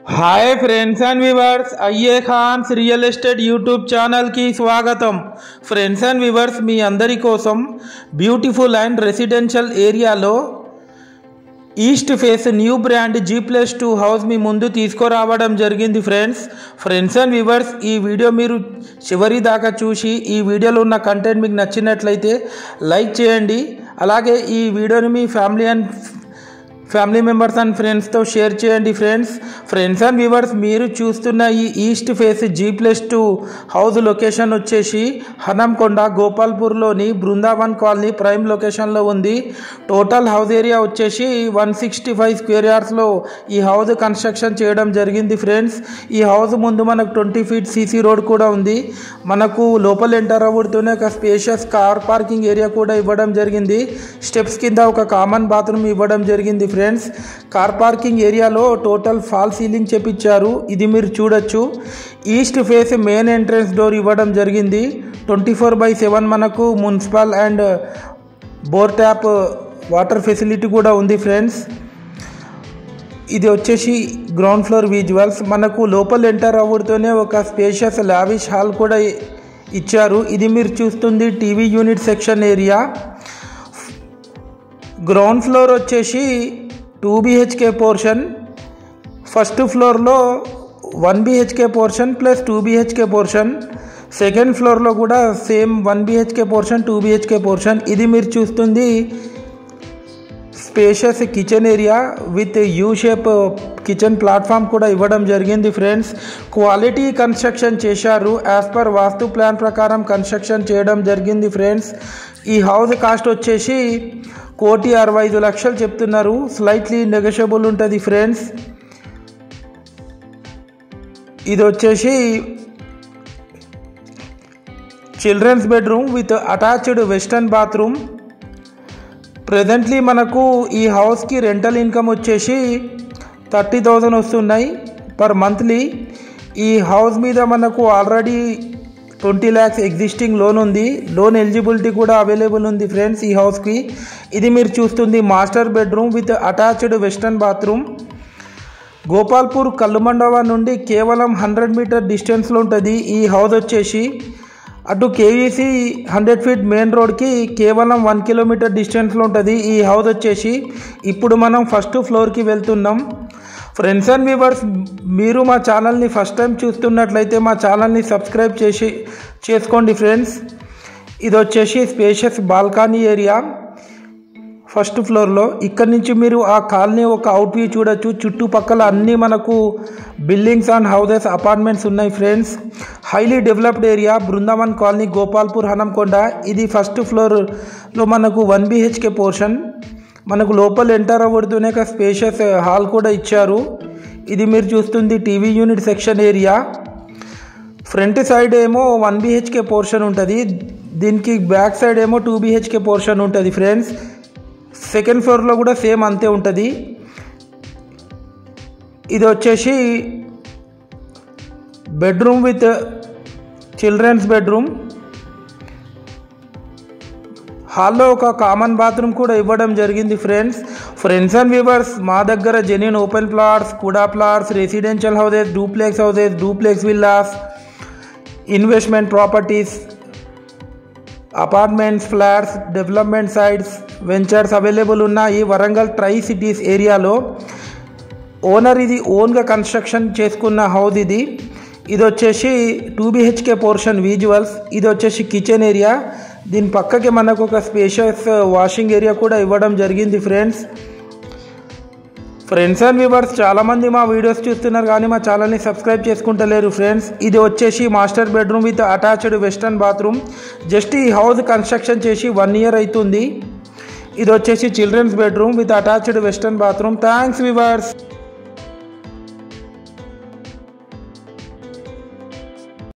Hi friends and viewers, అయ్యే ఖాన్స్ real estate YouTube ఛానల్కి స్వాగతం. ఫ్రెండ్స్ అండ్ వ్యూవర్స్, మీ అందరి కోసం బ్యూటిఫుల్ అండ్ రెసిడెన్షియల్ ఏరియాలో east face new brand G+2 house మీ ముందు తీసుకురావడం జరిగింది. ఫ్రెండ్స్ అండ్ వ్యూవర్స్, ఈ వీడియో మీరు చివరి దాకా చూసి ఈ వీడియోలో ఉన్న కంటెంట్ మీకు నచ్చినట్లయితే లైక్ చేయండి. అలాగే ఈ వీడియోని మీ ఫ్యామిలీ మెంబర్స్ అండ్ ఫ్రెండ్స్తో షేర్ చేయండి. ఫ్రెండ్స్ అండ్ వ్యూవర్స్, మీరు చూస్తున్న ఈ east face G+2 house location వచ్చేసి హనంకొండ గోపాల్పూర్లోని బృందావన్ కాలనీ ప్రైమ్ లొకేషన్లో ఉంది. టోటల్ హౌస్ ఏరియా వచ్చేసి 165 స్క్వేర్ యార్డ్స్లో ఈ హౌస్ కన్స్ట్రక్షన్ చేయడం జరిగింది. ఈ హౌస్ ముందు మనకు 20 ఫీట్ సీసీ రోడ్ కూడా ఉంది. మనకు లోపల ఎంటర్ అవ్వడుతూనే ఒక స్పేషియస్ కార్ పార్కింగ్ ఏరియా కూడా ఇవ్వడం జరిగింది. స్టెప్స్ కింద ఒక కామన్ బాత్రూమ్ ఇవ్వడం జరిగింది. కార్ పార్కింగ్ ఏరియాలో టోటల్ ఫాల్ సీలింగ్ చేపించారు. ఇది మీరు చూడొచ్చు. East face main entrance door ఇవ్వడం జరిగింది. 24/7 మనకు municipal and bore tap water facility కూడా ఉంది. ఇది వచ్చేసి గ్రౌండ్ ఫ్లోర్ విజువల్స్. మనకు లోపల ఎంటర్ అవ్వడుతూనే ఒక స్పేషియస్ లావిష్ హాల్ కూడా ఇచ్చారు. ఇది మీరు చూస్తుంది TV unit section area. Ground floor వచ్చేసి 2 BHK పోర్షన్, ఫస్ట్ ఫ్లోర్లో 1 BHK portion plus 2 BHK portion, second ఫ్లోర్లో కూడా same 1 BHK portion 2 BHK portion. ఇది మీరు చూస్తుంది spacious kitchen area with U shape kitchen platform కూడా ఇవ్వడం జరిగింది. క్వాలిటీ కన్స్ట్రక్షన్ చేశారు. యాజ్ పర్ వాస్తు ప్లాన్ ప్రకారం కన్స్ట్రక్షన్ చేయడం జరిగింది. ఈ హౌస్ కాస్ట్ వచ్చేసి 1,65,00,000 చెప్తున్నారు. స్లైట్లీ నెగోషియబుల్ ఉంటుంది. ఇది వచ్చేసి children's bedroom with attached western bathroom. Presently మనకు ఈ హౌస్కి రెంటల్ ఇన్కమ్ వచ్చేసి 30,000 వస్తున్నాయి పర్ మంత్లీ. ఈ హౌస్ మీద మనకు ఆల్రెడీ 20 lakhs ఎగ్జిస్టింగ్ లోన్ ఉంది. లోన్ ఎలిజిబిలిటీ కూడా అవైలబుల్ ఉంది ఈ హౌస్కి. ఇది మీరు చూస్తుంది master bedroom with attached western bathroom. Gopalpur Kallumandava నుండి కేవలం 100 మీటర్ డిస్టెన్స్లో ఉంటుంది ఈ హౌస్ వచ్చేసి. అటు KVC 100 ఫీట్ మెయిన్ రోడ్కి కేవలం 1 కిలోమీటర్ డిస్టెన్స్లో ఉంటుంది ఈ హౌస్ వచ్చేసి. ఇప్పుడు మనం ఫస్ట్ ఫ్లోర్కి వెళ్తున్నాం. ఫ్రెండ్స్ అండ్ వ్యూవర్స్, మీరు మా ఛానల్ని ఫస్ట్ టైం చూస్తున్నట్లయితే మా ఛానల్ని సబ్స్క్రైబ్ చేసుకోండి. ఇది వచ్చేసి స్పేషియస్ బాల్కనీ ఏరియా ఫస్ట్ ఫ్లోర్లో. ఇక్కడి నుంచి మీరు ఆ కాలనీ ఒక అవుట్ వ్యూ చూడొచ్చు. చుట్టుపక్కల అన్నీ మనకు బిల్డింగ్స్ అండ్ హౌసెస్ అపార్ట్మెంట్స్ ఉన్నాయి. Highly developed area Brindavan colony Gopalpur Hanamkonda. ఇది ఫస్ట్ ఫ్లోర్లో మనకు 1 BHK పోర్షన్. మనకు లోపల ఎంటర్ అవ్వడుతూనే ఒక స్పేషియస్ హాల్ కూడా ఇచ్చారు. ఇది మీరు చూస్తుంది TV unit section area. Front side ఏమో 1 BHK పోర్షన్ ఉంటుంది. దీనికి బ్యాక్ సైడ్ ఏమో 2 BHK పోర్షన్ ఉంటుంది. సెకండ్ ఫ్లోర్లో కూడా సేమ్ అంతే ఉంటుంది. ఇది వచ్చేసి బెడ్రూమ్ విత్ చిల్డ్రన్స్ బెడ్రూమ్. హాల్లో ఒక కామన్ బాత్రూమ్ కూడా ఇవ్వడం జరిగింది. ఫ్రెండ్స్ అండ్ వ్యూవర్స్, మా దగ్గర జెన్యూన్ ఓపెన్ ప్లాట్స్, కుడా plots, residential houses, duplex houses, duplex villas, investment properties, apartments, flats, development sites, ventures available ఉన్నాయి. వరంగల్ ట్రై సిటీస్ ఏరియాలో ఓనర్ ఇది ఓన్గా కన్స్ట్రక్షన్ చేసుకున్న హౌస్ ఇది. ఇది వచ్చేసి 2 BHK పోర్షన్ విజువల్స్. ఇది వచ్చేసి కిచెన్ ఏరియా. దీని పక్కకి మనకు ఒక స్పేషియస్ వాషింగ్ ఏరియా కూడా ఇవ్వడం జరిగింది. ఫ్రెండ్స్ అండ్ వ్యూవర్స్, చాలామంది మా వీడియోస్ చూస్తున్నారు కానీ మా ఛానల్ని సబ్స్క్రైబ్ చేసుకుంటలేరు. ఇది వచ్చేసి master bedroom with attached western bathroom. Just ఈ హౌస్ కన్స్ట్రక్షన్ చేసి 1 year అవుతుంది. ఇది వచ్చేసి children's bedroom with attached western bathroom. Thanks viewers.